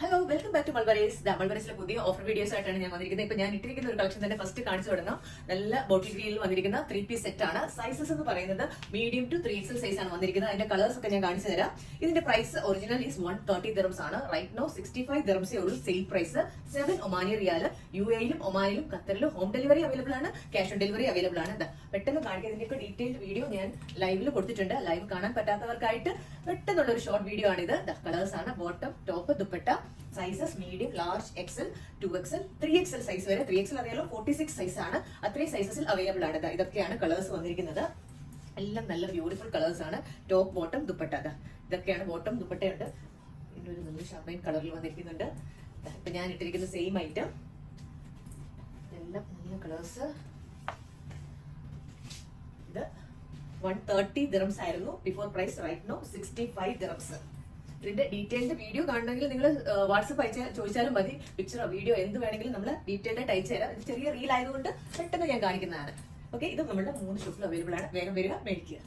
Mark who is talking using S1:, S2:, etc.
S1: Hello welcome back to Mulberries. മൾബറീസിലെ പുതിയ offer videos ആയിട്ടാണ് ഞാൻ വന്നിരിക്കുന്നത്. ഇപ്പൊ ഞാൻ ഇട്ടിരിക്കുന്ന ഒരു കളക്ഷൻ തന്നെ ഫസ്റ്റ് കാണിച്ചു തുടങ്ങാം. നല്ല ബോട്ടിൽ ഗ്രീനിൽ വന്നിരിക്കുന്ന 3 പീസ് സെറ്റ് ആണ്. സൈസസ് എന്ന് പറയുന്നത് മീഡിയം ടു 3XL സൈസ് ആണ് വന്നിരിക്കുന്നത്. അതിന്റെ കളേഴ്സ് ഒക്കെ ഞാൻ കാണിച്ചു തരാം. ഇതിന്റെ പ്രൈസ് ഒറിജിനൽ ഈസ് 130 ദിർഹംസ് ആണ്. റൈറ്റ് നോ 65 ദിർഹംസേ ഉള്ളൂ സെയിൽ പ്രൈസ്. 7 ഒമാനി റിയാൽ. UAE-ലും ഒമാനിലും ഖത്തറിലും ഹോം ഡെലിവറി അവൈലബിൾ ആണ്. ക്യാഷ് ഓൺ ഡെലിവറി അവൈലബിൾ ആണ്. പെട്ടെന്ന് കാണിക്കുക. ഇതിന്റെ ഡീറ്റെയിൽഡ് വീഡിയോ ഞാൻ ലൈവിൽ കൊടുത്തിട്ടുണ്ട്. ലൈവ് കാണാൻ പറ്റാത്തവർക്കായിട്ട് പെട്ടെന്നുള്ള ഒരു ഷോർട്ട് വീഡിയോ ആണ് ഇത്. കളേഴ്സ് ആണ് bottom, top, dupatta. Sizes medium, large, XL, 2XL, 3XL size വരെ. 3XL അറിയാലോ, 46 സൈസ് ആണ്. അത്രയും സൈസസിൽ അവൈലബിൾ ആണ്. ഇതൊക്കെയാണ് കളേഴ്സ് വന്നിരിക്കുന്നത്. എല്ലാം നല്ല ബ്യൂട്ടിഫുൾ കളേഴ്സ് ആണ്. Top, bottom, dupatta. ഇതൊക്കെയാണ് ബോട്ടം, ദുപ്പട്ടയുണ്ട്. പിന്നെ ഒരു നല്ല ഷാമ്പൈൻ കളറിൽ വന്നിരിക്കുന്നുണ്ട്. ഇപ്പൊ ഞാൻ ഇട്ടിരിക്കുന്ന സെയിം ഐറ്റം. എല്ലാം നല്ല കളേഴ്സ്. ഇത് 130 ദിർഹംസ് ആയിരുന്നു before price. Right now 65 dirhams. ഇതിന്റെ ഡീറ്റെയിൽഡ് വീഡിയോ കാണണമെങ്കിൽ നിങ്ങൾ വാട്സപ്പ് അയച്ചാൽ ചോദിച്ചാലും മതി. പിക്ചറോ വീഡിയോ എന്ത് വേണമെങ്കിലും നമ്മൾ ഡീറ്റെയിൽഡ് ആയിട്ട് അയച്ചു തരാം. ഇത് ചെറിയ റീൽ ആയതുകൊണ്ട് പെട്ടെന്ന് ഞാൻ കാണിക്കുന്നതാണ്. ഓക്കെ, ഇത് നമ്മുടെ 3 ഷോപ്പിൽ അവൈലബിൾ ആണ്. വേഗം വരിക, മേടിക്കുക.